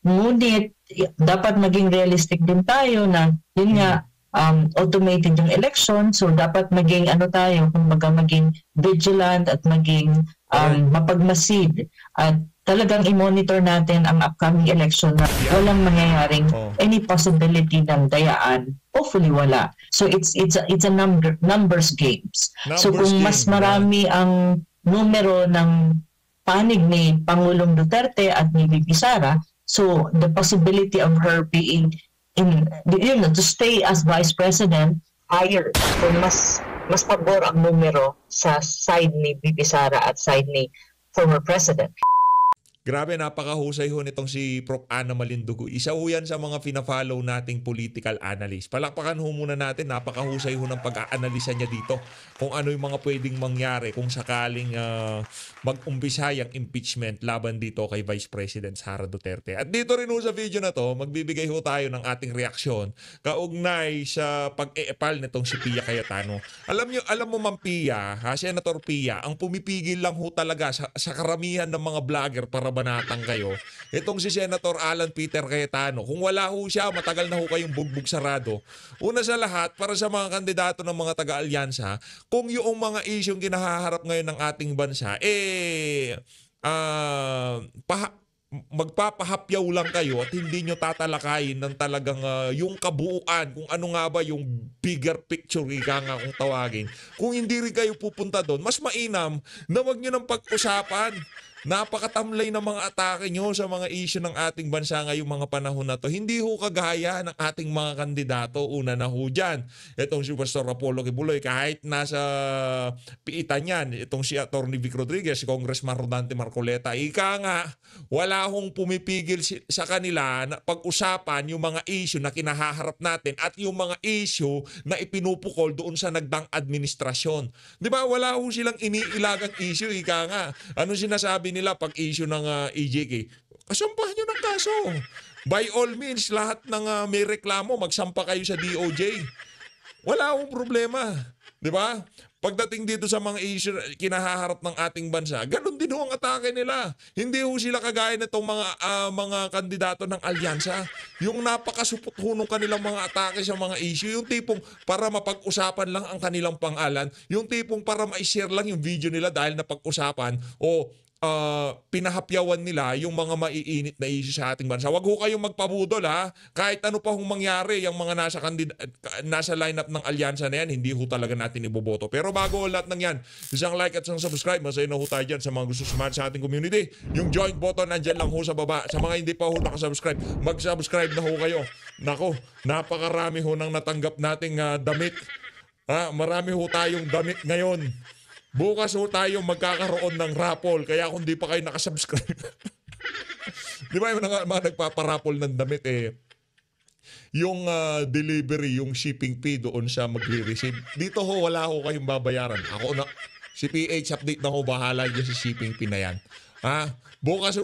Ngunit dapat maging realistic din tayo na yun nga, automated yung election, so dapat maging ano tayo, kumbaga maging vigilant at maging mapagmasid at talagang i-monitor natin ang upcoming election na walang mangyayaring any possibility ng dayaan. Hopefully wala. So it's a numbers games. So kung mas marami ang numero ng panig ni Pangulong Duterte at ni VP Sara, so the possibility of her being to stay as Vice President higher. So mas pabor ang numero sa side ni VP Sara at side ni former President. Grabe, napakahusay ho nitong si Prof. Ana Malindugo. Isa ho yan sa mga pina-follow nating political analyst. Palakpakan ho muna natin, napakahusay ho ng pag-aanalisa niya dito kung ano yung mga pwedeng mangyari kung sakaling mag-umpisa yung impeachment laban dito kay Vice President Sara Duterte. At dito rin ho sa video na to, magbibigay ho tayo ng ating reaksyon kaugnay sa pag-eepal nitong si Pia Cayetano. Alam mo Ma'am Pia, Senator Pia, ang pumipigil lang ho talaga sa karamihan ng mga vlogger para banatang kayo, itong si Senator Alan Peter Cayetano. Kung wala ho siya, matagal na ho kayong bugbog sarado. Una sa lahat, para sa mga kandidato ng mga taga-alyansa, kung yung mga isyong kinahaharap ngayon ng ating bansa, magpapahapyaw lang kayo at hindi nyo tatalakayin ng talagang yung kabuuan, kung ano nga ba yung bigger picture, ika nga kung tawagin. Kung hindi rin kayo pupunta doon, mas mainam na wag nyo ng pag-usapan. Napakatamlay ng mga atake nyo sa mga issue ng ating bansa ngayong mga panahon na to. Hindi ho kagaya ng ating mga kandidato. Una na ho dyan, itong si Pastor Apollo Kibuloy, kahit nasa piitan yan, itong si Atty. Vic Rodriguez, si Congressman Rodante Marcoleta, ika nga, wala hong pumipigil sa kanila na pag-usapan yung mga issue na kinahaharap natin at yung mga issue na ipinupukol doon sa nagdang administrasyon. Di ba? Wala ho silang iniilagang issue, ika nga. Ano sinasabi nila pag issue ng EJK? Kasampahan nyo ng kaso. By all means, lahat ng may reklamo, magsampa kayo sa DOJ. Wala akong problema. Di ba? Pagdating dito sa mga issue kinahaharap ng ating bansa, ganun din ho ang atake nila. Hindi ho sila kagaya nitong mga kandidato ng alyansa. Yung napakasupot ho nung kanilang mga atake sa mga issue, yung tipong para mapag-usapan lang ang kanilang pangalan, yung tipong para ma-share lang yung video nila dahil napag-usapan o pinahapyawan nila yung mga maiinit na issue sa ating bansa. Wag ho kayong magpabudol ha. Kahit ano pa hong mangyari, yung mga nasa lineup ng alyansa na yan, hindi ho talaga natin iboboto. Pero bago lahat ng yan, isang like at isang subscribe. Masaya na ho tayo dyan sa mga gusto sumali sa ating community. Yung join button nandyan lang ho sa baba. Sa mga hindi pa ho nakasubscribe, mag-subscribe na ho kayo. Nako, napakarami ho nang natanggap nating damit. Marami ho tayong damit ngayon. Bukas ho tayo magkakaroon ng raffle. Kaya kung di pa kayo nakasubscribe. Di ba yung mga nagpaparapol ng damit yung delivery, yung shipping fee doon siya magre-receive. Dito ho, wala ho kayong babayaran. Ako na, si PH update na ho, bahala dyan sa shipping fee na yan.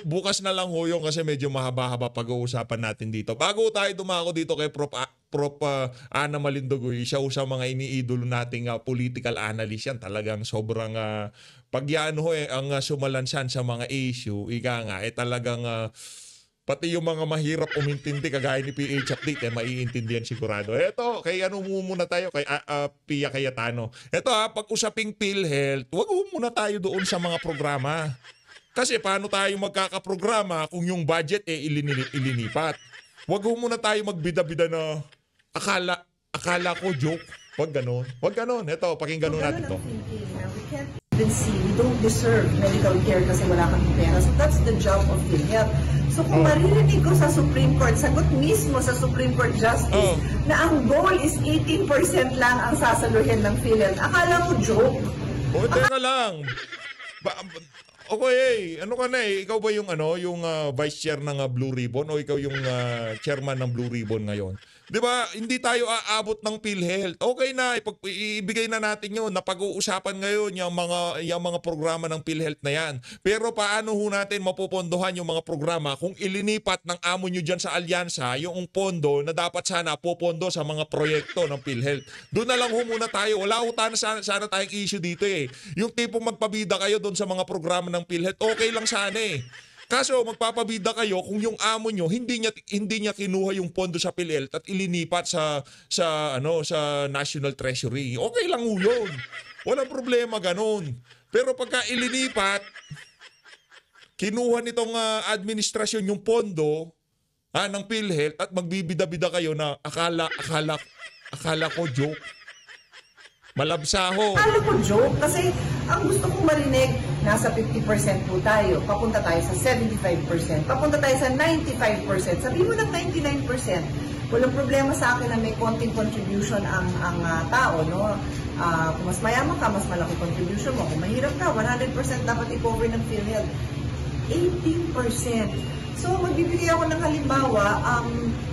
Bukas na lang ho yun kasi medyo mahaba-haba pag-uusapan natin dito. Bago tayo dumako dito kay Prof. Ana Malindugo, siya sa mga iniidolo nating political analyst yan. Talagang sobrang pag yan ho ang sumalansan sa mga issue, ika nga, talagang pati yung mga mahirap umintindi kagaya ni PH Update, maiintindihan sigurado. Eto, kay ano muna tayo, kay Pia Cayetano. Eto pag-usaping PhilHealth, wag muna tayo doon sa mga programa. Kasi paano tayo magkakaprograma kung yung budget ilinipat? Wag muna tayo magbida-bida na akala ko joke. Wag ganon. Wag ganon. Ito, pakinggan natin to. We don't deserve medical care kasi wala kami pera. So that's the job of PhilHealth. So kung maririnig ko sa Supreme Court, sagot mismo sa Supreme Court Justice na ang goal is 18% lang ang sasaluhin ng PhilHealth. Akala ko joke. Teka lang. Okay, ano ka na Ikaw ba yung vice chair ng Blue Ribbon o ikaw yung chairman ng Blue Ribbon ngayon? 'Di ba? Hindi tayo aabot ng PhilHealth. Okay na, ibigay na natin 'yon. Napag-uusapan ngayon yung mga programa ng PhilHealth na 'yan. Pero paano ho natin mapopondohan yung mga programa kung ilinipat ng amo nyo diyan sa alyansa yung pondo na dapat sana popondo sa mga proyekto ng PhilHealth? Doon na lang ho muna tayo. Wala ho sana tayong issue dito Yung tipong magpabida kayo doon sa mga programa ng PhilHealth, okay lang sana Kaso magpapabida kayo kung yung amo nyo hindi niya kinuha yung pondo sa PhilHealth at ilinipat sa National Treasury. Okay lang 'yun. Walang problema ganun. Pero pagka ilinipat, kinuha nitong administrasyon yung pondo ng PhilHealth at magbibida-bida kayo na akala ko joke. Malabsaho. Akala ko joke kasi ang gusto kong marinig, nasa 50% po tayo, papunta tayo sa 75%, papunta tayo sa 95%, sabihin mo ng 99%. Walang problema sa akin na may konting contribution ang tao, no? Kung mas mayaman ka, mas malaki contribution mo. Kung mahirap ka, 100% dapat i-cover ng PhilHealth. 18%. So, magbibigay ako ng halimbawa,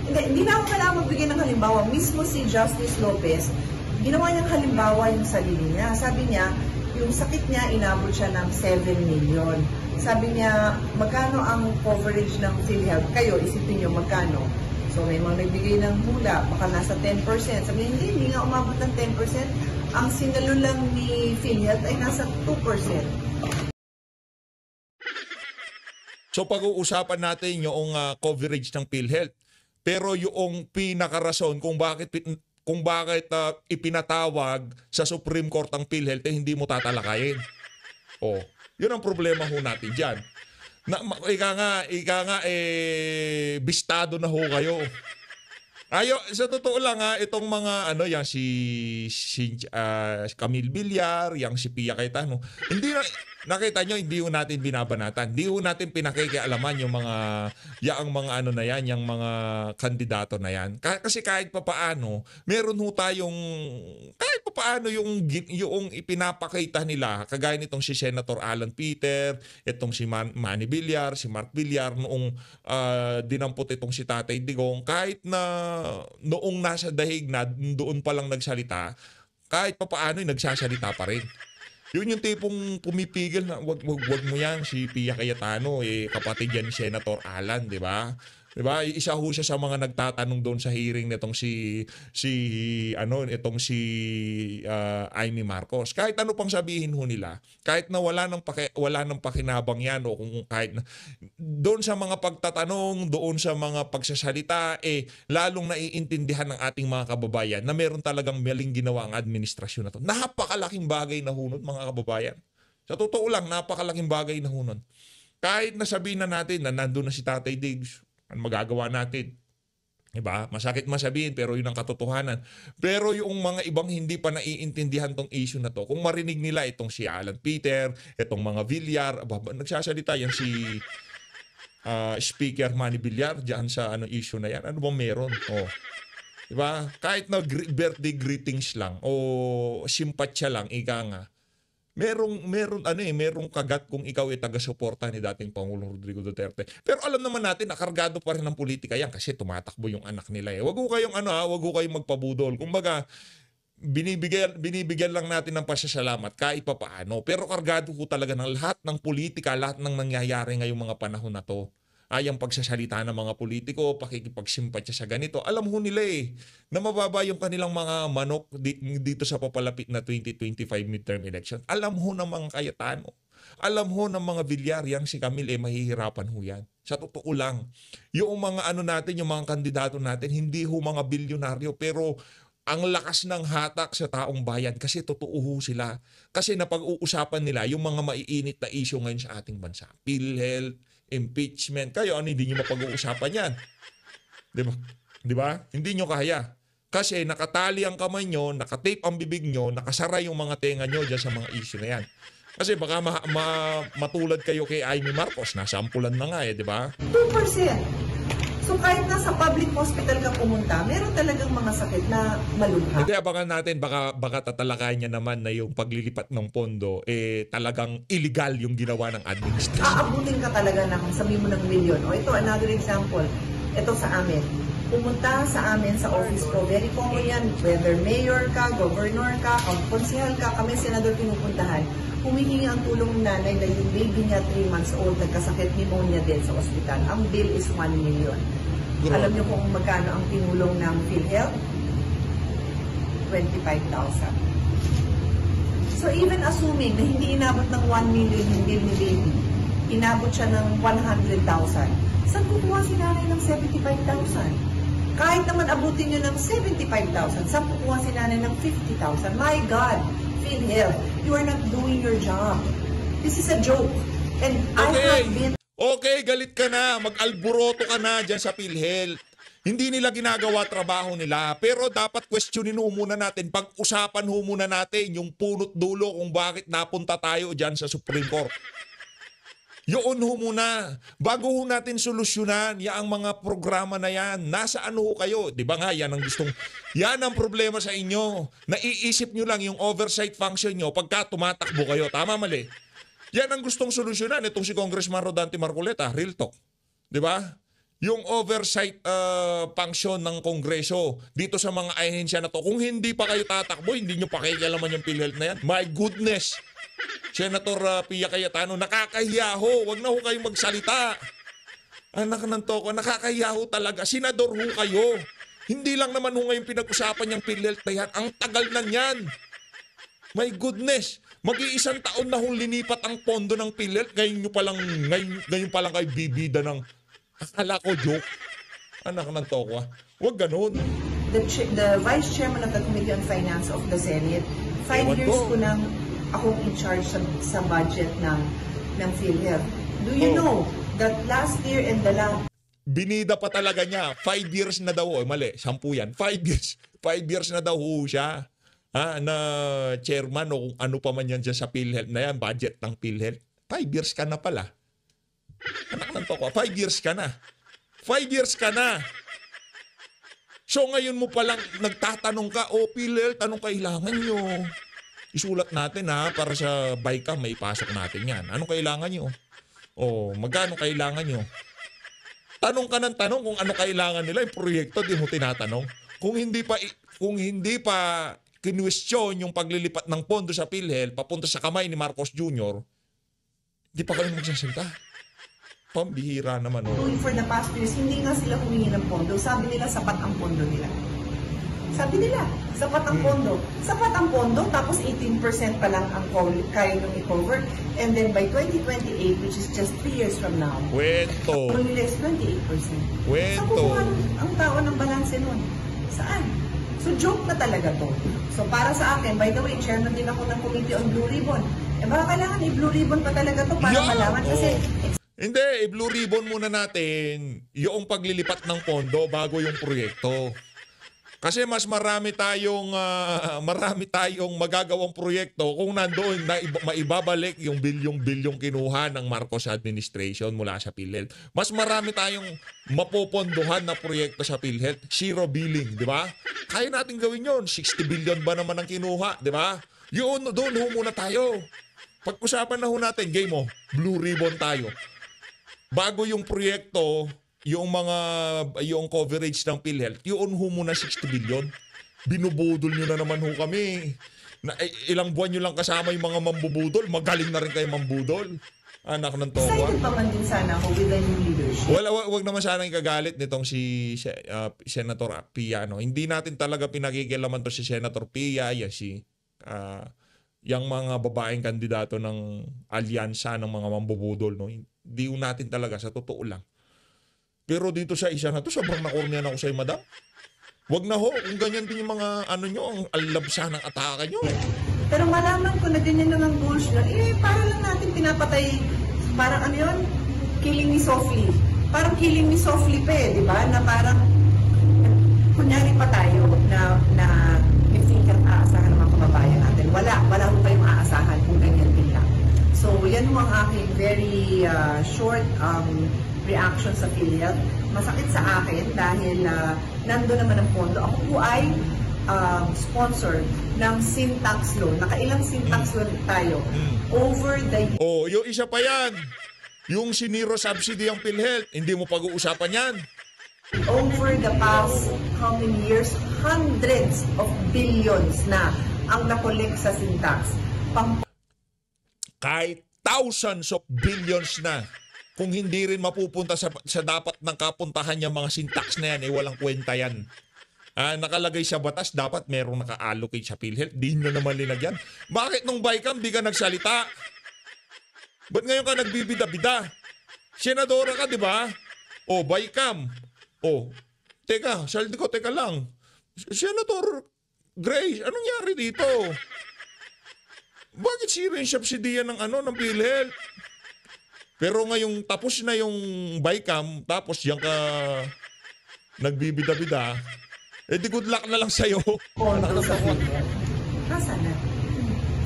hindi na ako kailangan magbigay ng halimbawa. Mismo si Justice Lopez, ginawa niyang halimbawa yung sarili niya. Sabi niya, yung sakit niya, inabot siya ng 7 million. Sabi niya, magkano ang coverage ng PhilHealth? Kayo, isipin niyo magkano. So, may mga nagbigay ng hula, baka nasa 10%. Sabi niya, hindi nga umabot ng 10%. Ang sinalo lang ni PhilHealth ay nasa 2%. So pag-uusapan natin yung coverage ng PhilHealth. Pero yung pinakarason kung bakit ipinatawag sa Supreme Court ang PhilHealth hindi mo tatalakayin. Yun ang problema ho natin diyan. Ika nga bistado na ho kayo. Sa totoo lang itong mga yan si Camille Villar, yang si Pia Cayetano, hindi na nakita nyo, hindi ho natin binabanatan. Hindi ho natin pinakikialaman yung mga kandidato na yan. Kasi kahit papaano, meron ho tayong, kahit papaano yung ipinapakita nila, kagaya nitong si Senator Alan Peter, itong si Manny Villar, si Mark Villar, noong dinampot itong si Tatay Digong, kahit na noong nasa dahig na, doon pa lang nagsalita, kahit papaano nagsasalita pa rin. Yun yung tipong pumipigil na wag mo yan, si Pia Cayetano, kapatid yan ni Senator Alan, di ba? Diba? Isa ho siya sa mga nagtatanong doon sa hearing nitong itong si Amy Marcos. Kahit ano pang sabihin ho nila, kahit na wala nang pakinabang yan o kung kahit na, doon sa mga pagtatanong, doon sa mga pagsasalita, lalong naiintindihan ng ating mga kababayan na meron talagang maling ginawa ang administrasyon na to. Napakalaking bagay na hunod, mga kababayan. Sa totoo lang, napakalaking bagay na hunod. Kahit nasabihin na natin na nandun na si Tatay Diggs, ano magagawa natin? Diba? Masakit masabihin pero yun ang katotohanan. Pero yung mga ibang hindi pa naiintindihan tong issue na to, kung marinig nila itong si Alan Peter, itong mga Villar, nagsasalita yan si Speaker Manny Villar diyan sa issue na yan. Ano bang meron? Diba? Kahit na birthday greetings lang o simpatsya lang, ika nga. Merong kagat kung ikaw ay taga-suporta ni dating Pangulong Rodrigo Duterte. Pero alam naman natin na kargado pa rin ng politika yan kasi tumatakbo yung anak nila. Wag ko kayong magpabudol. Kumbaga, binibigyan lang natin ng pasasalamat kahit pa paano. Pero kargado ko talaga ng lahat ng politika, lahat ng nangyayari ngayong mga panahon na to. Ang pagsasalita ng mga politiko, pakikipagsimpatya sa ganito. Alam ho nila na mababa yung kanilang mga manok dito sa papalapit na 2025 midterm election. Alam ho ng mga Cayetano. Alam ho ng mga Villar, yang si Camille, mahihirapan ho yan. Sa totoo lang. Yung mga natin, yung mga kandidato natin, hindi ho mga bilyonaryo, pero ang lakas ng hatak sa taong bayan kasi totoo ho sila. Kasi napag-uusapan nila yung mga maiinit na issue ngayon sa ating bansa. PhilHealth, impeachment. Kayo, hindi nyo mapag-uusapan yan. Diba? Hindi nyo kaya. Kasi nakatali ang kamay nyo, nakatape ang bibig nyo, nakasara yung mga tenga nyo dyan sa mga issue na yan. Kasi baka matulad kayo kay Amy Marcos, nasampulan na nga diba? 2%. So kahit nasa public hospital ka pumunta, meron talagang mga sakit na malubha. Hindi, abangan natin, baka tatalakayan niya naman na yung paglilipat ng pondo, talagang illegal yung ginawa ng administration. Aabutin ka talaga ng, sabihin mo ng milyon. Ito, another example. Ito sa amin. Pumunta sa amin sa office ko, very common yan, whether mayor ka, governor ka, konsehal ka, kami senador pinupuntahan. Humihingi ang tulong ng nanay na yung baby niya 3 months old, nagkasakit pneumonia din sa ospital. Ang bill is 1 million. Alam niyo kung magkano ang tinulong ng PhilHealth? 25,000. So even assuming na hindi inabot ng 1 million yung bill ni baby, inabot siya ng 100,000. Saan kukuha si nanay ng 75,000? Kahit naman abutin niyo ng 75,000, saan kukuha si nanay ng 50,000? My God, PhilHealth, you are not doing your job. This is a joke. And I have been... Okay, galit ka na. Mag-alboroto ka na dyan sa PhilHealth. Hindi nila ginagawa trabaho nila. Pero dapat questionin ho muna natin. Pag-usapan ho muna natin yung punot dulo kung bakit napunta tayo dyan sa Supreme Court. Yun ho muna. Bago ho natin solusyonan ang mga programa na yan. Nasaan ho kayo? Di ba nga, yan ang problema sa inyo. Naiisip nyo lang yung oversight function nyo pagka tumatakbo kayo. Tama, mali? Yan ang gustong solusyonan itong si Congressman Rodante Marcoleta. Real talk. Di ba? Yung oversight function ng Kongreso dito sa mga ahensya na to. Kung hindi pa kayo tatakbo, hindi nyo pakikialaman yung PhilHealth na yan. My goodness! Senator Pia Cayetano, nakakahiya ho. Huwag na ho kayong magsalita. Anak ng toko, nakakahiya ho talaga. Senador ho kayo. Hindi lang naman ho ngayon pinag-usapan yung PhilHealth na yan. Ang tagal na yan. My goodness! Mag-iisang taon na hong linipat ang pondo ng PhilHealth. Ngayon pa lang kayo bibida ng... Akala ko joke. Anak ng toko. Huwag ganun. The Vice Chairman of the Committee on Finance of the Senate, 5 years ko nang akong in charge sa budget ng PhilHealth. Do you know that last year and the last... Binida pa talaga niya. 5 years na daw. Mali, 10 yan. 5 years. 5 years na daw siya. Na chairman o kung ano pa man yan dyan sa PhilHealth na yan, budget ng PhilHealth. 5 years ka na pala. Anak ng toko, 5 years ka na. 5 years ka na. So ngayon mo palang nagtatanong ka, PhilHealth, anong kailangan nyo? Isulat natin para sa BICAM, may ipasok natin yan. Anong kailangan nyo? Magkano kailangan nyo? Tanong ka ng tanong kung ano kailangan nila, yung proyekto, di mo tinatanong. Kung hindi pa kinwestiyon yung paglilipat ng pondo sa PhilHealth papunta sa kamay ni Marcos Jr., di pa kayo magsasalita. Pambihira naman. For the past years, hindi nga sila humingi ng pondo. Sabi nila, sapat ang pondo nila. Sabi nila, sapat ang pondo. Sapat ang pondo, tapos 18% pa lang ang kaya nung i-cover. And then by 2028, which is just 3 years from now, Kwento. ang nila is 28%. Kwento. Saan kukuha ang tao ng balanse nun? Saan? So joke na talaga to. So para sa akin, by the way, chairman din ako ng Committee on Blue Ribbon. Baka kailangan i-Blue Ribbon pa talaga to para malaman kasi... Hindi, i-Blue Ribbon muna natin yung paglilipat ng pondo bago yung proyekto. Kasi mas marami tayong magagawang proyekto kung nandoon na maibabalik yung bilyong kinuha ng Marcos administration mula sa PhilHealth. Mas marami tayong mapopondohan na proyekto sa PhilHealth. Zero billing, di ba? Kaya natin gawin yun. 60 billion ba naman ang kinuha, di ba? Yun, doon ho muna tayo. Pag-usapan na ho natin, game mo, Blue Ribbon tayo. Bago yung proyekto, yung coverage ng PhilHealth, yun ho muna 60 billion. Binubudol nyo na naman ho kami. Ilang buwan nyo lang kasama yung mga mambubudol, magaling na rin kayo mambudol. Anak ng towa. Excited pa man din sana ako with the new leadership. Wag naman sana yung kagalit nitong si Senator Pia. No? Hindi natin talaga pinakikialaman to si Senator Pia, yung mga babaeng kandidato ng alyansa ng mga mambubudol. No? Hindi natin talaga, sa totoo lang. Pero dito sa isa na to, sobrang nakornian ako sa'yo, madam. Wag na ho, kung ganyan din yung mga ang alabsa ng atake nyo. Pero malaman ko na ganyan lang ang goals nyo. Para lang natin pinapatay, parang killing me softly. Parang killing me softly pa di ba? Na parang, kunyari pa tayo na if think at aasahan ng mga kababayan natin. Wala ho pa yung aasahan kung ganyan din lang. So, yan mo ang aking very short reaction sa PhilHealth. Masakit sa akin dahil nando naman ang pondo. Ako po ay sponsor ng sin tax loan. Nakailang sin tax loan tayo over the... Yung isa pa yan. Yung siniro subsidy ang PhilHealth. Hindi mo pag-uusapan yan. Over the past how many years, hundreds of billions na ang nakolek sa sin tax. Kahit thousands of billions na. Kung hindi rin mapupunta sa dapat ng kapuntahan niya mga syntax na yan, walang kwenta yan. Nakalagay sa batas, dapat merong naka-allocate sa PhilHealth. Di nyo naman linagyan. Bakit nung BICAM di ka nagsalita? Ba't ngayon ka nagbibida-bida? Senadora ka, di ba? O, bycam. O, teka, saldi ko, teka lang. Senator Grace, anong nangyari dito? Bakit sira yung subsidiya ng ng PhilHealth? Pero ngayong tapos na yung bycam, tapos yan ka nagbibida-bida, di good luck na lang sa'yo. Pondo sa PhilHealth. Nasaan na?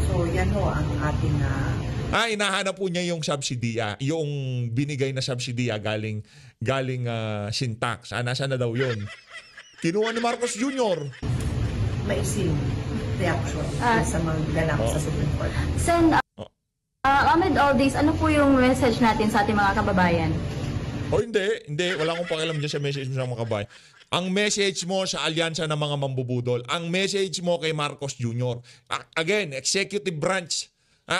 So, yan ho ang ating hinahanap po niya yung subsidiya, yung binigay na subsidiya galing Syntax. Nasaan na daw yun? Kinuha ni Marcos Jr. maisim reaction sa mga ganap sa Supreme Court. Sen, amid all this, ano po yung message natin sa ating mga kababayan? Hindi. Wala akong pakialam dyan sa message mo sa mga kababayan. Ang message mo sa alyansa ng mga mambubudol, ang message mo kay Marcos Jr. Again, executive branch,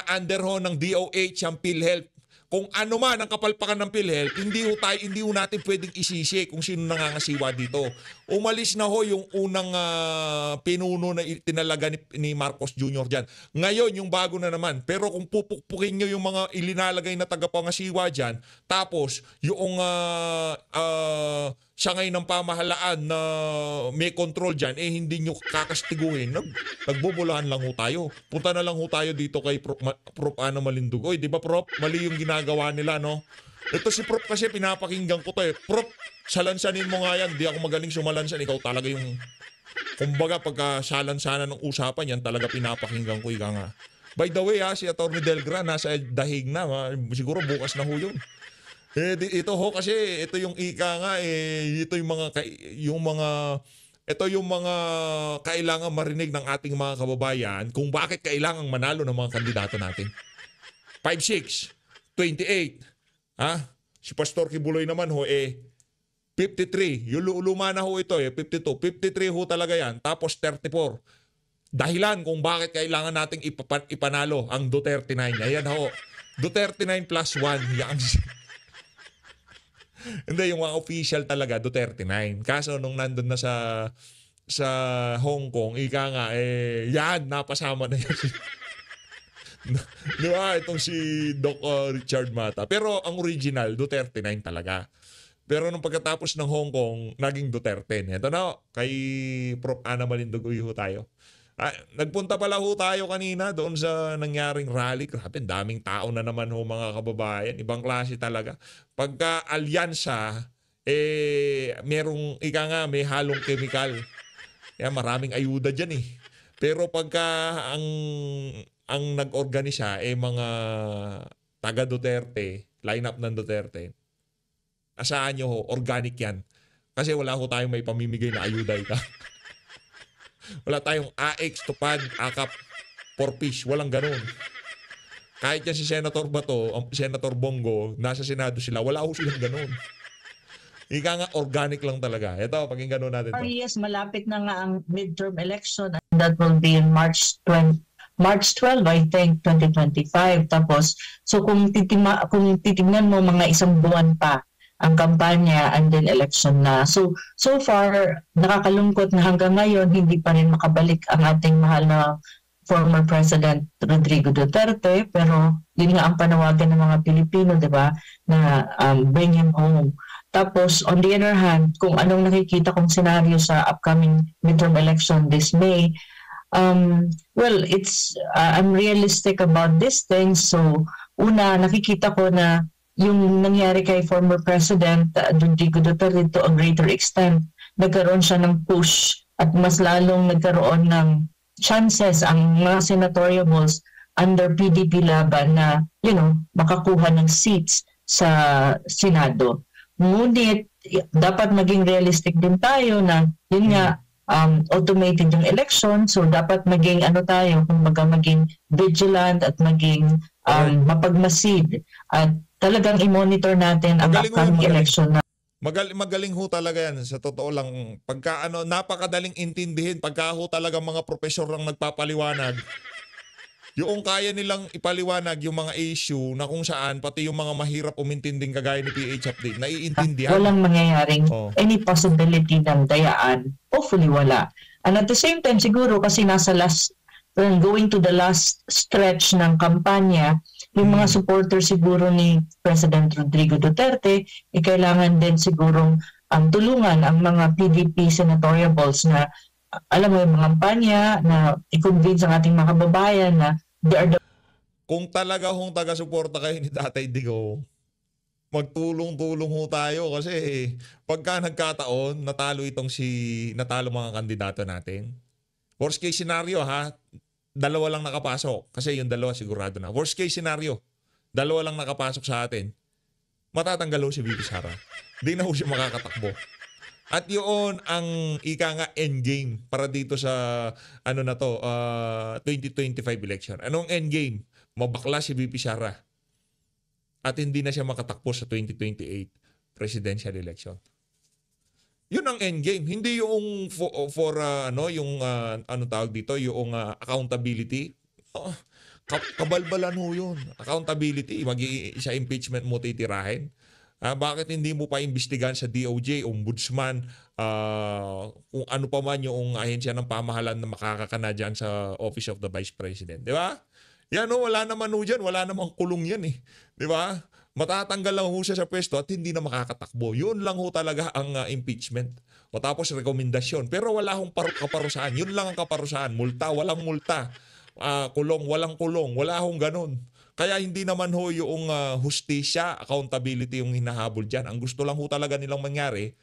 under ho ng DOH ang PhilHealth. Kung ano man ang kapalpakan ng PhilHealth, hindi ho natin pwedeng isisi kung sino nangangasiwa dito. Umalis na ho yung unang pinuno na tinalaga ni Marcos Jr. dyan. Ngayon, yung bago na naman. Pero kung pupukpukin nyo yung mga ilinalagay na tagapangasiwa dyan, tapos yung sangay ng pamahalaan na may control dyan, hindi nyo kakastiguhin, nagbubulahan lang ho tayo. Punta na lang ho tayo dito kay Prof. Ana Malindug. Oy, di ba Prof? Mali yung ginagawa nila, no? Ito si Prof kasi pinapakinggan ko to eh. Prof, salansanin mo nga yan. Di ako magaling sumalansan. Ikaw talaga yung, kumbaga pagka salansanan ng usapan yan, talaga pinapakinggan ko. Ika nga. By the way, si Atty. Delgra nasa dahig na. Siguro bukas na ho yun. Ito ho kasi ito yung ika nga ito yung mga kailangan marinig ng ating mga kababayan kung bakit kailangang manalo ng mga kandidato natin. 5'6", 28. Si Pastor Kibuloy naman ho 53. Yung luma na ho ito 52. 53 ho talaga yan. Tapos 34. Dahilan kung bakit kailangan nating ipanalo ang Duterte 9. Ayan ho. Duterte 9 plus 1. Yan. Hindi, yung mga official talaga, Duterte 9. Kaso nung nandun na sa Hong Kong, ika nga, yan, napasama na yan. Di ba? Itong si Doc Richard Mata. Pero ang original, Duterte 9 talaga. Pero nung pagkatapos ng Hong Kong, naging Duterte. Ito na, kay Prof. Ana Malindug ho tayo. Nagpunta pala ho tayo kanina doon sa nangyaring rally. Grabe, daming tao na naman ho mga kababayan. Ibang klase talaga. Pagka alyansa, may halong chemical. Kaya maraming ayuda dyan eh. Pero pagka ang nag-organisa, mga taga Duterte, line-up ng Duterte, asahan nyo ho, organic yan. Kasi wala ho tayong may pamimigay na ayuda ika. Wala tayong AX, Tupad, AKAP, Porfish. Walang ganun. Kahit yan si Senator Bato, Senator Bongo, nasa Senado sila, wala ho silang ganun. Ika nga, organic lang talaga. Ito, pakinggan natin ito. Yes, malapit na nga ang midterm election. That will be in March 12, I think, 2025. Tapos, so kung titingnan mo mga isang buwan pa ang kampanya and then election na. So far, nakakalungkot na hanggang ngayon, hindi pa rin makabalik ang ating mahal na former President Rodrigo Duterte. Pero yun nga ang panawagan ng mga Pilipino, di ba, na bring him home. Tapos, on the other hand, kung anong nakikita kong senaryo sa upcoming midterm election this May, well, I'm realistic about these things. So, una, nakikita ko na yung nangyari kay former President Rodrigo Duterte to a greater extent, nagkaroon siya ng push at mas lalong nagkaroon ng chances ang mga senatoriables under PDP laban na, makakuha ng seats sa Senado. Ngunit, dapat maging realistic din tayo na, yun nga, automated yung election, so dapat maging maging vigilant at maging mapagmasid at talagang i-monitor natin ang upcoming election na. Magaling ho talaga yan. Sa totoo lang, pagka napakadaling intindihin, pagka ho talaga mga profesor lang nagpapaliwanag, yung kaya nilang ipaliwanag yung mga issue na kung saan pati yung mga mahirap umintinding kagaya ni PH Update, naiintindihan. Walang mangyayaring any possibility ng dayaan. Hopefully wala. And at the same time, siguro kasi nasa last going to the last stretch ng kampanya, yung mga supporter siguro ni President Rodrigo Duterte, kailangan din sigurong tulungan ang mga PDP senatoriables na alam mo yung mga kampanya na i-convince ang ating mga kababayan na they are the... Kung talaga hong taga-suporta kayo ni Tatay Digong, magtulong-tulong ho tayo kasi pagka nagkataon, natalo mga kandidato natin. Worst case scenario ha, 2 lang nakapasok kasi yung 2 sigurado na. Worst case scenario, 2 lang nakapasok sa atin. Matatanggal ho si VP Sara. Di na ho siya makakatakbo. At yun ang ika nga endgame para dito sa 2025 election. Anong endgame? Mabakla si VP Sara. At hindi na siya makatakbo sa 2028 presidential election. Yun ang endgame. Hindi yung tawag dito, yung accountability. Kabalbalan ho yun. Accountability, isa impeachment mo titirahin. Bakit hindi mo pa imbestigahan sa DOJ, Ombudsman, kung ano pa man yung ahensya ng pamahalan na makakakana dyan sa Office of the Vice President. Di ba? Yan wala naman ho dyan. Wala namang kulong yan eh. Di ba? Matatanggal lang ho siya sa pwesto at hindi na makakatakbo. Yun lang ho talaga ang impeachment. O tapos rekomendasyon. Pero wala hong kaparusahan. Yun lang ang kaparusahan. Multa, walang multa. Kulong, walang kulong. Wala hong ganun. Kaya hindi naman ho yung hustisya, accountability yung hinahabol dyan. Ang gusto lang ho talaga nilang mangyari,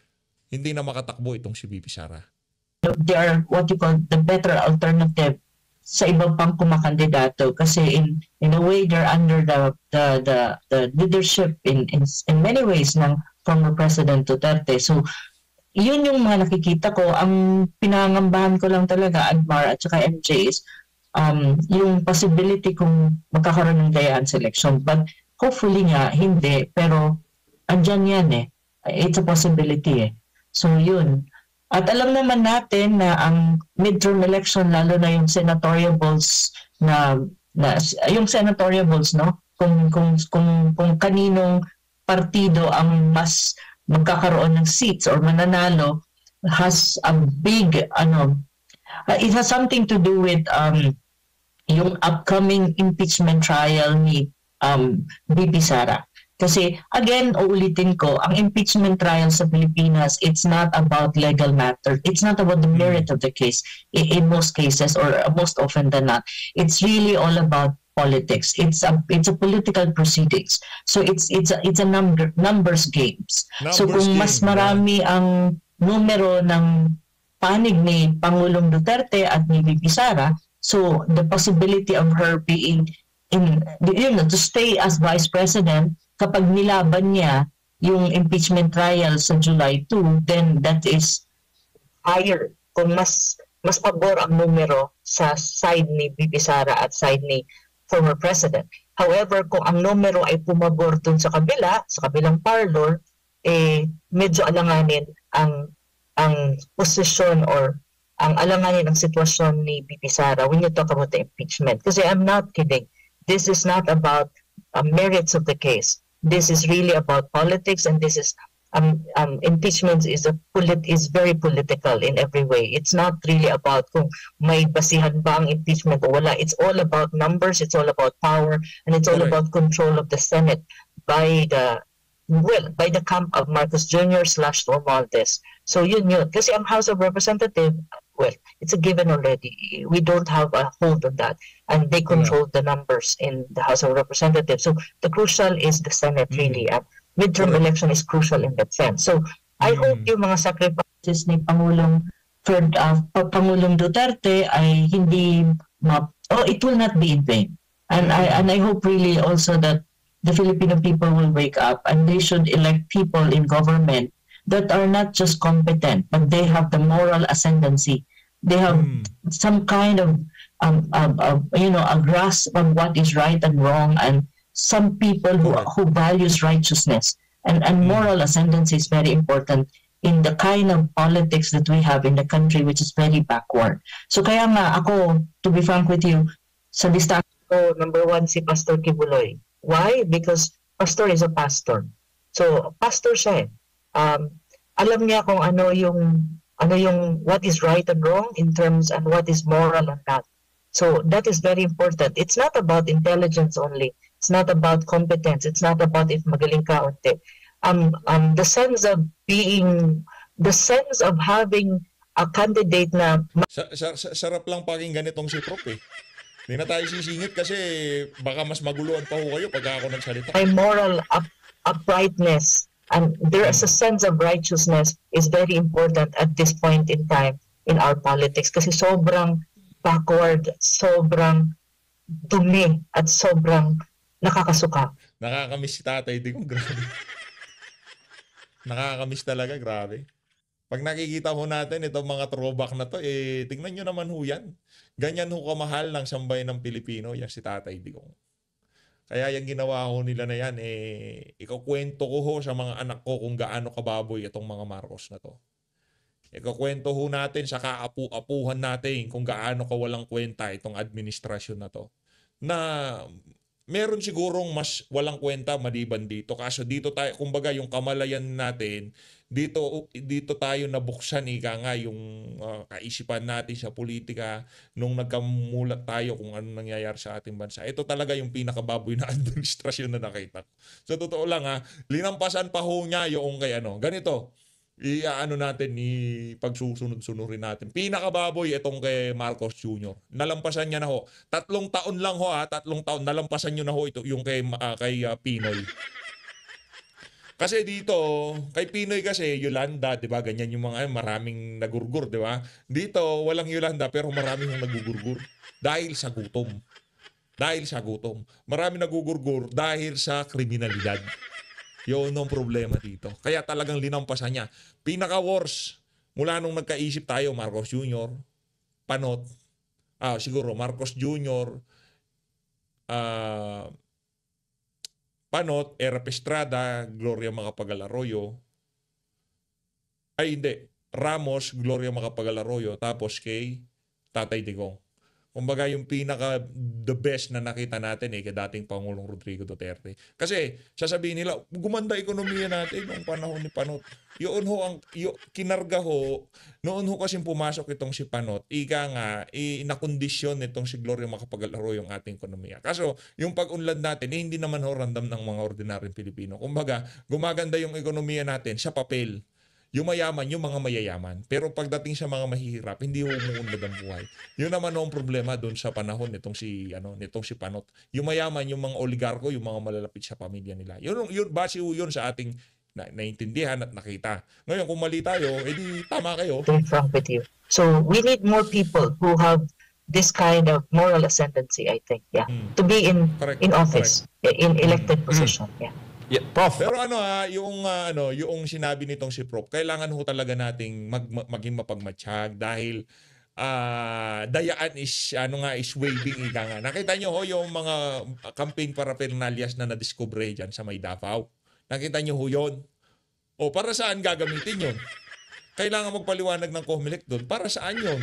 hindi na makatakbo itong si VP Sara. They are what you call the better alternative sa ibang pang kumakandidato kasi in a way they're under the leadership in many ways ng former President Duterte. So yun yung mga nakikita ko. Ang pinangambahan ko lang talaga, Admar at saka MJ, is yung possibility kung magkakaroon ng gayaan sa election. But hopefully nga, hindi. Pero andyan yan eh. It's a possibility eh. So yun. At alam naman natin na ang midterm election, lalo na yung senatoriables yung senatoriables, no? Kung kaninong partido ang mas magkakaroon ng seats or mananalo has a big it has something to do with yung upcoming impeachment trial ni VP Sara. Kasi again, uulitin ko, ang impeachment trial sa Pilipinas, it's not about legal matter. It's not about the merit of the case in most cases or most often than not. It's really all about politics. It's a political proceedings. So it's a numbers games. So kung mas marami ang numero ng panig ni Pangulong Duterte at ni VP Sara, so the possibility of her being to stay as Vice President kapag nilaban niya yung impeachment trial sa July 2, then that is higher. Kung mas pabor ang numero sa side ni VP Sara at side ni former President. However, kung ang numero ay pumabor dun sa kabilang parlor, medyo alanganin ang posisyon or ang alanganin ang sitwasyon ni VP Sara when you talk about the impeachment. Kasi I'm not kidding. This is not about merits of the case. This is really about politics, and this is impeachment is very political in every way. It's not really about kung may basihan ba ang impeachment o wala. It's all about numbers. It's all about power, and it's all about control of the Senate by the camp of Marcos Jr. / Romualdez. So yun. Kasi ang House of Representatives, it's a given already. We don't have a hold on that. And they control the numbers in the House of Representatives. So the crucial is the Senate really. And midterm election is crucial in that sense. So I hope yung mga sacrifices ni Pangulong Duterte ay it will not be in vain. And I hope really also that the Filipino people will wake up and they should elect people in government that are not just competent, but they have the moral ascendancy. They have some kind of a grasp on what is right and wrong, and some people who values righteousness and moral ascendancy is very important in the kind of politics that we have in the country, which is very backward. So kaya nga ako, to be frank with you, sa listahan ko, number 1 si Pastor Kibuloy. Why? Because pastor is a pastor. So pastor siya. Alam niya kung ano yung what is right and wrong in terms and what is moral and not. So that is very important. It's not about intelligence only. It's not about competence. It's not about if magaling ka o hindi. The sense of having a candidate na Sarap lang pakinggan itong si Prof eh. Hindi na tayo sisingit kasi baka mas maguluhan pa ho kayo pag ako nagsalita. my moral uprightness and there is a sense of righteousness is very important at this point in time in our politics kasi sobrang backward, sobrang dumi at sobrang nakakasuka. Nakakamiss si Tatay Digong, grabe. Nakakamiss talaga, grabe. Pag nakikita ho natin itong mga throwback na to, tingnan nyo naman ho yan. Ganyan ho kamahal ng sambayan ng Pilipino, yan si Tatay Digong. Kaya yung ginawa ho nila na yan, ikukwento ko ho sa mga anak ko kung gaano kababoy itong mga Marcos na to. Ikukwento ho natin sa kaapu-apuhan natin kung gaano kawalang kwenta itong administrasyon na to. Na meron sigurong mas walang kwenta maliban dito. Kaso dito tayo, kumbaga yung kamalayan natin, dito tayo nabuksan nga yung kaisipan natin sa politika nung nagkamulat tayo kung ano nangyayari sa ating bansa. Ito talaga yung pinakababoy na administrasyon na nakita ko. Sa totoo lang linampasan pa ho niya yung kay ganito. Natin, pagsusunod-sunurin natin. Pinakababoy itong kay Marcos Jr. Nalampasan niya na ho. 3 taon lang ho 3 taon. Nalampasan niyo na ho ito yung kay Pinoy. Kasi dito, kay Pinoy kasi, Yolanda, di ba? Ganyan yung mga maraming nagurgur, di ba? Dito, walang Yolanda pero maraming nagugurgur. Dahil sa gutom. Maraming nagugurgur dahil sa kriminalidad. Yun ang problema dito. Kaya talagang linampasan niya. Pinaka-worst, mula nung nagkaisip tayo, Marcos Jr., Panot, siguro Marcos Jr., Panot, Erap Estrada, Gloria Macapagal-Arroyo. Ay, hindi. Ramos, Gloria Macapagal-Arroyo, tapos kay Tatay Digong. Kumbaga yung the best na nakita natin kay dating Pangulong Rodrigo Duterte. Kasi sasabihin nila, gumanda ekonomiya natin noong panahon ni Panot. Yun ho, kinarga ho, noon ho kasing pumasok itong si Panot, inakondisyon nitong si Gloria Macapagal-Arroyo yung ating ekonomiya. Kaso yung pag-unlad natin, hindi naman ho random ng mga ordinaryong Pilipino. Kumbaga, gumaganda yung ekonomiya natin sa papel. Yung mayaman, yung mga mayayaman. Pero pagdating sa mga mahihirap, hindi umuunlad ang buhay. Yun naman ang problema doon sa panahon nitong si Panot. Yung mayaman, yung mga oligarko, yung mga malalapit sa pamilya nila. Yun base yun sa ating naintindihan at nakita. Ngayon, kung mali tayo, edi tama kayo. To be frank with you. So we need more people who have this kind of moral ascendancy, I think, to be in office, in elected position, Yeah, Prof. Pero yung sinabi nitong si Prof, kailangan ho talaga nating maging mapagmatsyag dahil dayaan is waving nga. Nakita nyo ho yung mga campaign paraphernalias na nadiskubre dyan sa may Davao. Nakita nyo ho yun. O para saan gagamitin yun? Kailangan magpaliwanag ng COMELEC doon. Para saan yun?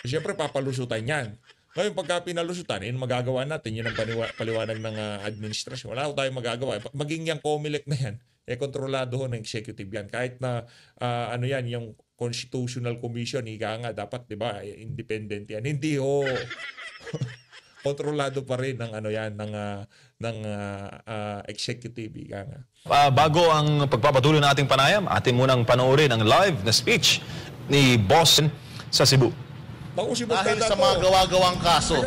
Siyempre papalusutan yan. Ngayon, pagka pinalusutan, magagawa natin, yun ang paliwanag ng administrasyon. Wala ko tayong magagawa. Maging yung COMELEC na yan, kontrolado ho ng executive yan. Kahit na, yung Constitutional Commission, dapat, di ba, independent yan. Hindi ho. Kontrolado pa rin ng, ng executive, Bago ang pagpapatuloy ng ating panayam, atin munang panoorin ang live na speech ni Boss sa Cebu. Dahil sa mga gawa-gawang kaso.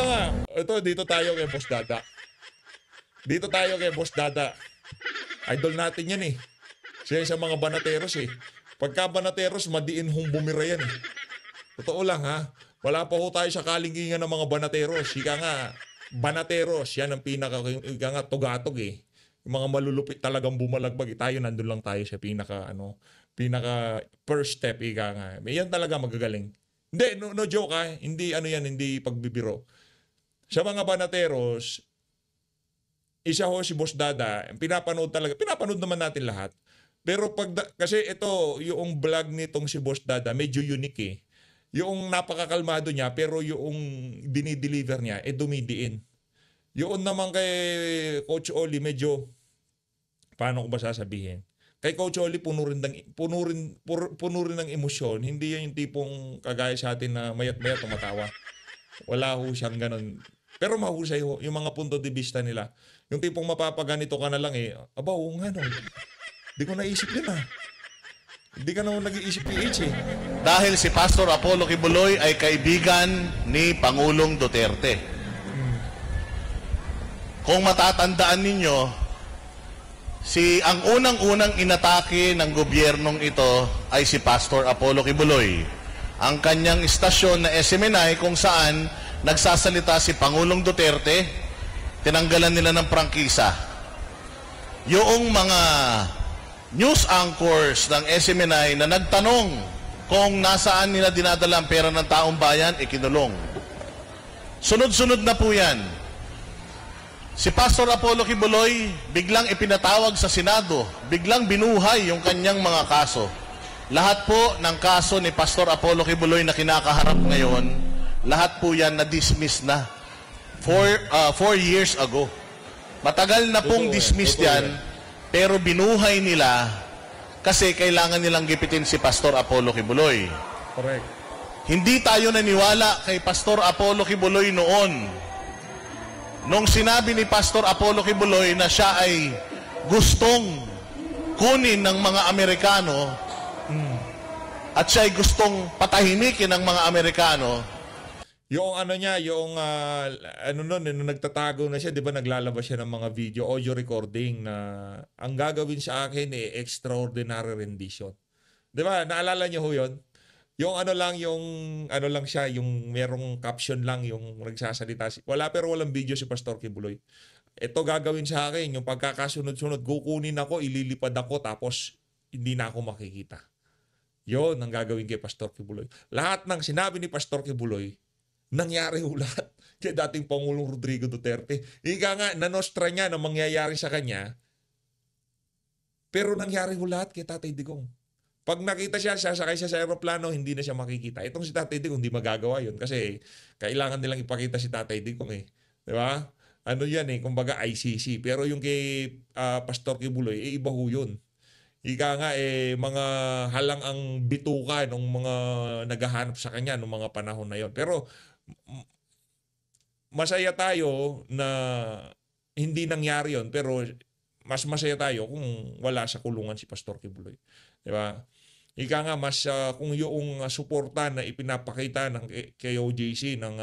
Dito tayo kay Boss Dada. Idol natin yan Siya sa mga banateros Pagka banateros, madiin hong bumira yan Totoo lang Wala pa ho tayo sa kalingingan ng mga banateros. Banateros, yan ang tugatog Yung mga malulupit talagang bumalagbag. Tayo nandun lang tayo sa pinaka first step Yan talaga magagaling. Hindi, no joke Hindi hindi pagbibiro. Sa mga banateros, isa ho si Boss Dada, pinapanood naman natin lahat. Pero kasi ito, yung vlog nitong si Boss Dada, medyo unique Yung napakakalmado niya, pero yung dinideliver niya, dumidiin. Yung naman kay Coach Oli, medyo, paano ko ba sasabihin? Kay Coach Oli, puno rin ng emosyon. Hindi yan yung tipong kagaya sa atin na mayat-mayat tumatawa. Wala ho siyang ganun. Pero mahusay ho yung mga punto de vista nila. Yung tipong mapapaganito ka na lang aba, oo nga no. Hindi ko naisip yun Hindi ka naman nag-iisip PH Dahil si Pastor Apollo Kibuloy ay kaibigan ni Pangulong Duterte. Kung matatandaan ninyo, ang unang-unang inatake ng gobyernong ito ay si Pastor Apollo Kibuloy. Ang kanyang istasyon na SMNI kung saan nagsasalita si Pangulong Duterte, tinanggalan nila ng prangkisa. Yung mga news anchors ng SMNI na nagtanong kung nasaan nila dinadala ang pera ng taong bayan, ikinulong. Sunod-sunod na po yan. Si Pastor Apollo Kibuloy, biglang ipinatawag sa Senado, biglang binuhay yung kanyang mga kaso. Lahat po ng kaso ni Pastor Apollo Kibuloy na kinakaharap ngayon, lahat po yan na-dismiss na 4 years ago. Matagal na pong dismiss yan, pero binuhay nila kasi kailangan nilang gipitin si Pastor Apollo Kibuloy. Correct. Hindi tayo naniwala kay Pastor Apollo Kibuloy noon. Nung sinabi ni Pastor Apollo Kibuloy na siya ay gustong kunin ng mga Amerikano at siya ay gustong patahimikin ng mga Amerikano, yung ano niya, yung nung nagtatago na siya, 'di ba, naglalabas siya ng mga video, audio recording na ang gagawin sa akin extraordinary rendition. 'Di ba? Naalala niyo ho 'yon? Yung ano lang siya, yung merong caption lang yung nagsasalita. Pero walang video si Pastor Kibuloy. Ito gagawin sa akin, yung pagkakasunod-sunod, kukunin ako, ililipad ako, tapos hindi na ako makikita. Yon ang gagawin kay Pastor Kibuloy. Lahat ng sinabi ni Pastor Kibuloy, nangyari ho lahat kay dating Pangulong Rodrigo Duterte. Ika nga, nanostra niya na mangyayari sa kanya, pero nangyari ho lahat kay Tatay Digong. Pag nakita siya, sasakay siya sa aeroplano, hindi na siya makikita. Itong si Tatay Digong, hindi magagawa yun kasi kailangan nilang ipakita si Tatay Digong Di ba? Ano yan kumbaga ICC. Pero yung kay Pastor Kibuloy, iba ho yun. Ika nga mga halang ang bituka ng mga naghahanap sa kanya ng mga panahon na yon. Pero masaya tayo na hindi nangyari yon, pero mas masaya tayo kung wala sa kulungan si Pastor Kibuloy. Di ba? Ika nga mas kung yung suporta na ipinapakita ng KOJC ng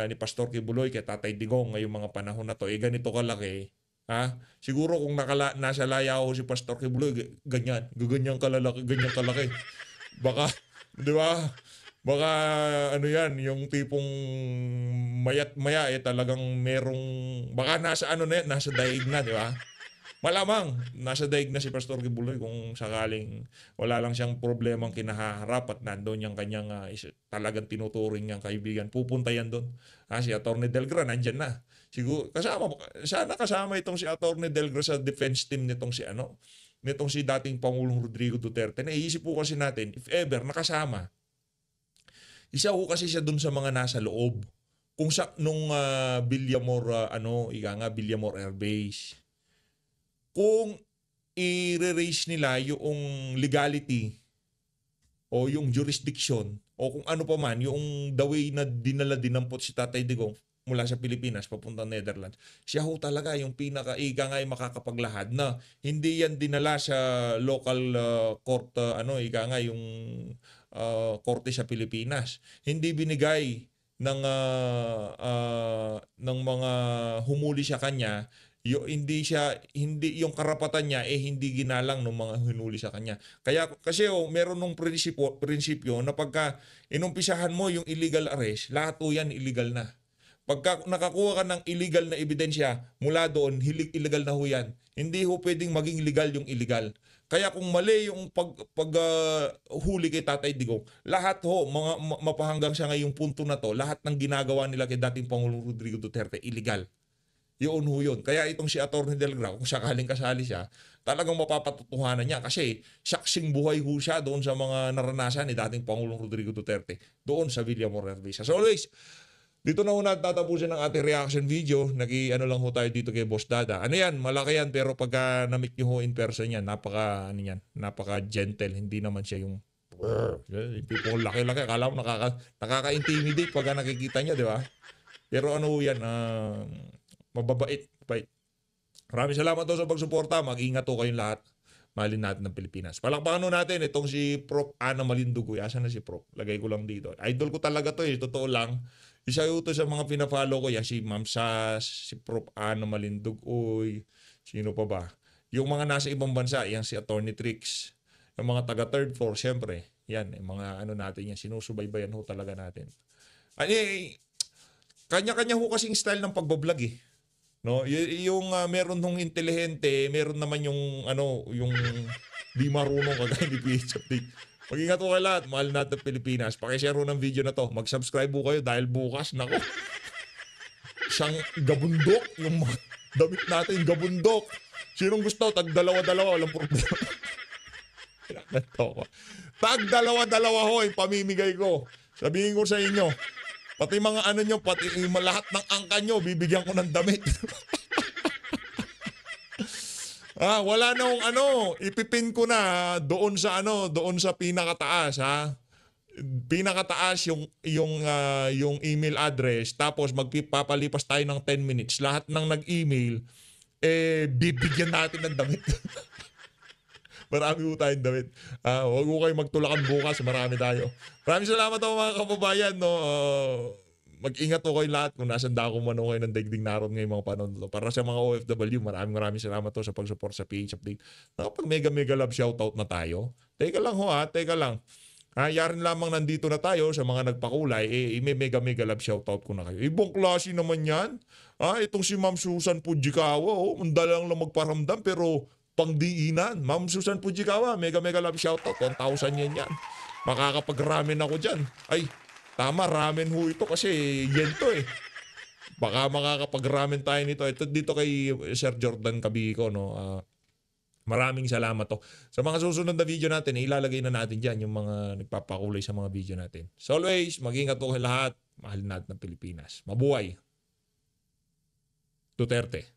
ni Pastor Kibuloy kay Tatay Digong ngayong mga panahon na to, ganito kalaki. Siguro kung nasa laya ako si Pastor Kibuloy, ganyan kalaki. Baka, di ba? Baka ano yan, yung tipong mayat maya talagang merong, baka nasa nasa daig na, di ba? Malamang nasa daig na si Pastor Kibuloy kung sakaling wala lang siyang problemang kinaharap at nandoon yung kanyang talagang tinuturing niyang kaibigan. Pupunta yan doon. Si Atty. Delgra nandyan na. Siguro sana kasama itong si Atty. Delgra sa defense team nitong si dating Pangulong Rodrigo Duterte. Naiisip po kasi natin, if ever nakasama, isa po kasi siya doon sa mga nasa loob. Kung nung Villamor Villamor Air Base, kung i-raise nila yung legality o yung jurisdiction o kung ano pa man, yung the way na dinampot si Tatay Digong mula sa Pilipinas papunta Netherlands, siya ho talaga yung pinaka-ika nga ay makakapaglahad na hindi yan dinala sa local court, ika nga yung korte sa Pilipinas. Hindi binigay ng mga humuli sa kanya, hindi yung karapatan niya hindi ginalang ng mga hinuli sa kanya. Kaya kasi meron nung prinsipyo na pagka inumpisahan mo yung illegal arrest, lahat yan illegal na. Pagka nakakuha ka ng illegal na ebidensya, mula doon illegal na ho yan. Hindi ho pwedeng maging legal yung illegal. Kaya kung mali yung huli kay Tatay Digong, lahat ho mapahanggang sa ngayong punto na to, lahat ng ginagawa nila kay dating Pangulong Rodrigo Duterte illegal. Yun ho yun. Kaya itong si Atty. Delgra, kung sakaling kasali siya, talagang mapapatutuhanan niya kasi saksing buhay ho siya doon sa mga naranasan ni dating Pangulong Rodrigo Duterte doon sa Villamor Air Base. As always, dito na ho tatapusin ang ating reaction video. Lang ho tayo dito kay Boss Dada. Ano yan? Malaki yan, pero pagka na-meet nyo ho in person yan, napaka gentle. Hindi naman siya yung Yung tipong laki-laki. Akala mo nakaka-intimidate pag nakikita niya, di ba? Pero ano yan, mababait. Maraming salamat daw sa pagsuporta. Mag-ingat to kayong lahat. Mahalin natin ng Pilipinas. Palakpakan natin itong si Prof. Ana Malindugoy. Asan na si Prof? Lagay ko lang dito. Idol ko talaga to Totoo lang. Isa ito sa mga pina-follow ko. Si Ma'am Sas, si Prof. Ana Malindugoy. Sino pa ba? Yung mga nasa ibang bansa. Yan si Attorney Trix. Yung mga taga third floor, syempre. Yan. Yung mga ano natin yan. Sinusubaybayan ho talaga natin. Kanya-kanya ho kasing style ng pagbablog No, yung meron hong intelihente, meron naman yung yung di marunong kagaya ni PH Update. Mag-ingat po kayo lahat, mahal natin Pilipinas. Paki-share ho ng video na to. Mag-subscribe po kayo dahil bukas nako. Siyang gabundok yung mga damit natin, gabundok. Sinong gusto tag-dalawa-dalawa, walang problema. Tag-dalawa-dalawa ho yung pamimigay ko. Sabihin ko sa inyo, pati mga ano nyo, pati lahat ng angka nyo, bibigyan ko ng damit. Wala na akong ipipin ko na doon sa pinakataas Pinakataas yung email address, tapos magpapalipas tayo ng 10 minutes. Lahat ng nag-email bibigyan natin ng damit. Marami po tayong damit. Huwag po kayo magtulakan bukas. Marami tayo. Maraming salamat po mga kababayan. No? Mag-ingat po kayo lahat kung nasan dako man kayo ng daigdig naroon ngayong mga panahon. Para sa mga OFW, maraming salamat po sa pag-support sa PH Update. Nakapag mega love shoutout na tayo. Teka lang teka lang. Yarin lamang nandito na tayo sa mga nagpakulay, may mega love shoutout ko na kayo. Ibang klase naman yan. Itong si Ma'am Susan Pujikawa, mandalang lang magparamdam pero pangdiinan. Ma'am Susan Pujikawa, mega love shoutout. 1,000 yan. Makakapag-ramen ako dyan. Ay, tama, ramen ho ito kasi yen to Baka makakapag-ramen tayo nito. Ito dito kay Sir Jordan Cabico, no? Maraming salamat to. Sa mga susunod na video natin, ilalagay na natin dyan yung mga nagpapakulay sa mga video natin. So always, mag-ingat po kayo lahat. Mahal natin ng Pilipinas. Mabuhay. Duterte.